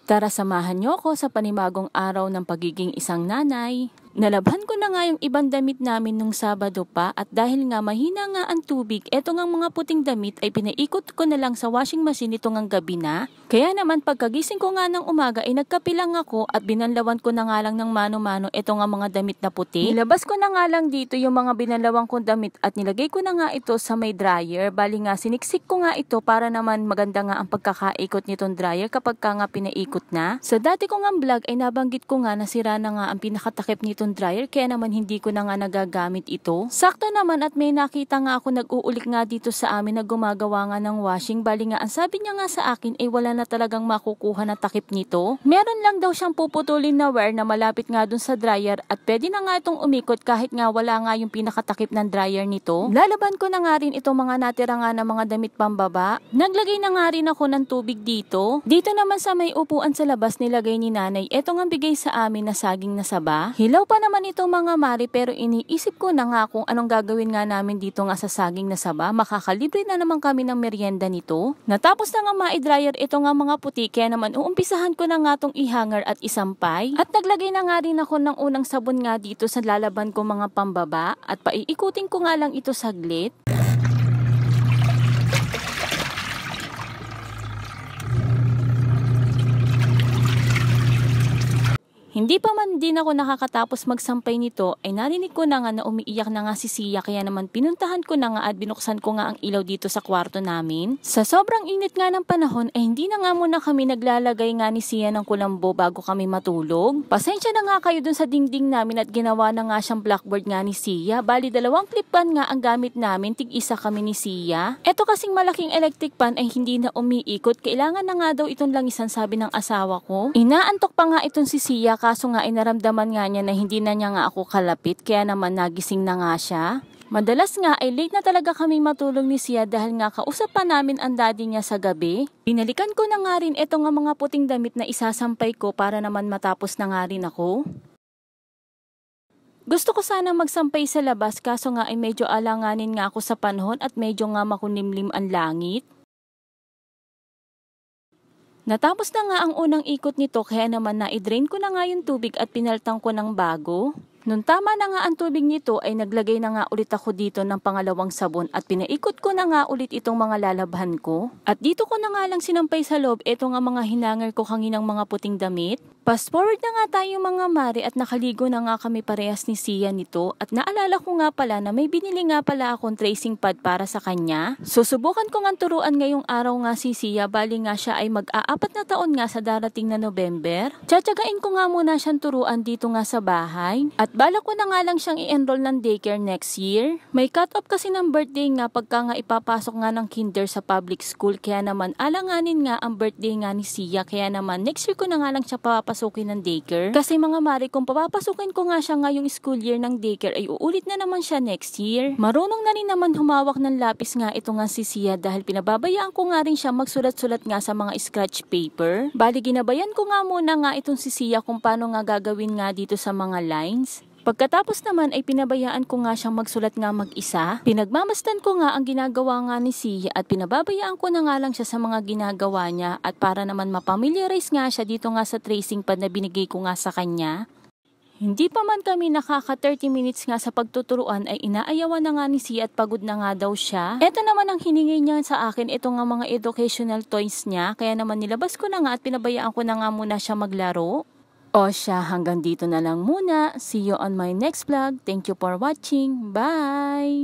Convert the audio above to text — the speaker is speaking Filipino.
Tara samahan niyo ako sa panibagong araw ng pagiging isang nanay. Nalabhan ko na nga yung ibang damit namin nung Sabado pa at dahil nga mahina nga ang tubig, eto nga mga puting damit ay pinaikot ko na lang sa washing machine ito ngang gabi na. Kaya naman pagkagising ko nga ng umaga ay nagkapilang ako at binanlawan ko na nga lang ng mano-mano eto nga mga damit na puti. Nilabas ko na nga lang dito yung mga binanlawan kong damit at nilagay ko na nga ito sa may dryer. Bali nga siniksik ko nga ito para naman maganda nga ang pagkakaikot nitong dryer kapag ka nga pinaikot na. Sa dati ko nga vlog ay nabanggit ko nga na sira na nga ang pinakatakip nitong dryer kaya naman hindi ko na nga nagagamit ito. Sakto naman at may nakita nga ako nag-uulik nga dito sa amin na gumagawa nga ng washing. Bali nga ang sabi niya nga sa akin ay wala na talagang makukuha na takip nito. Meron lang daw siyang puputulin na wire na malapit nga dun sa dryer at pwede na nga itong umikot kahit nga wala nga yung pinakatakip ng dryer nito. Lalaban ko na nga rin itong mga natira nga na mga damit pambaba. Naglagay na nga rin ako ng tubig dito. Dito naman sa may upuan sa labas nilagay ni nanay. Ito nga bigay sa amin na saging na saba. Hilaw pa naman ito mga mari pero iniisip ko na nga kung anong gagawin nga namin dito nga sa saging na saba. Makakalibre na naman kami ng merienda nito. Natapos na nga ma-dryer ito nga mga puti kaya naman uumpisahan ko na nga tong i-hanger at isampay. At naglagay na nga rin ako ng unang sabon nga dito sa lalaban ko mga pambaba at paiikutin ko nga lang ito saglit. Hindi pa man din ako nakakatapos magsampay nito ay narinig ko na nga na umiiyak na nga si Sia kaya naman pinuntahan ko na nga at binuksan ko nga ang ilaw dito sa kwarto namin. Sa sobrang init nga ng panahon ay hindi na nga muna kami naglalagay nga ni Sia ng kulambo bago kami matulog. Pasensya na nga kayo dun sa dingding namin at ginawa na nga siyang blackboard nga ni Sia. Bali 2 clip pan nga ang gamit namin, tig-isa kami ni Sia. Eto kasing malaking electric pan ay hindi na umiikot, kailangan na nga daw itong langisan sabi ng asawa ko. Inaantok pa nga itong si Sia kaso nga inaramdaman nga niya na hindi na niya nga ako kalapit kaya naman nagising na nga siya. Madalas nga ay late na talaga kaming matulog ni Sia dahil nga kausap pa namin ang daddy niya sa gabi. Binalikan ko na nga rin ito nga mga puting damit na isasampay ko para naman matapos na nga rin ako. Gusto ko sana magsampay sa labas kaso nga ay medyo alanganin nga ako sa panahon at medyo nga makunimlim ang langit. Natapos na nga ang unang ikot nito kaya naman na-drain ko na nga yung tubig at pinaltang ko ng bago. Nung tama na nga ang tubig nito ay naglagay na nga ulit ako dito ng pangalawang sabon at pinaikot ko na nga ulit itong mga lalabhan ko. At dito ko na nga lang sinampay sa loob ito nga mga hinanger ko kaninang mga puting damit. Fast forward na nga tayo mga mare at nakaligo na nga kami parehas ni Sia nito at naalala ko nga pala na may binili nga pala akong tracing pad para sa kanya. Susubukan ko nga turuan ngayong araw nga si Sia, bali nga siya ay mag-4 na taon nga sa darating na November. Tsatsagain ko nga muna siyang turuan dito nga sa bahay at balak ko na nga lang siyang i-enroll ng daycare next year. May cut-off kasi ng birthday nga pagka nga ipapasok nga ng kinder sa public school kaya naman alanganin nga ang birthday nga ni Sia kaya naman next year ko na nga lang siya papapasukin ng daycare. Kasi mga mari kung papapasukin ko nga siya ngayong school year ng daycare ay uulit na naman siya next year. Marunong na rin naman humawak ng lapis nga ito nga si Sia dahil pinababayaan ko nga rin siya magsulat-sulat nga sa mga scratch paper. Bali ginabayan ko nga muna nga itong si Sia kung paano nga gagawin nga dito sa mga lines. Pagkatapos naman ay pinabayaan ko nga siyang magsulat nga mag-isa. Pinagmamasdan ko nga ang ginagawa nga ni Sia at pinababayaan ko na nga lang siya sa mga ginagawa niya at para naman mapamiliarize nga siya dito nga sa tracing pad na binigay ko nga sa kanya. Hindi pa man kami nakaka 30 minutes nga sa pagtuturuan ay inaayawan na nga ni Sia at pagod na nga daw siya. Ito naman ang hiningi niya sa akin, ito nga mga educational toys niya kaya naman nilabas ko na nga at pinabayaan ko na nga muna siya maglaro. O siya, hanggang dito na lang muna. See you on my next vlog. Thank you for watching. Bye!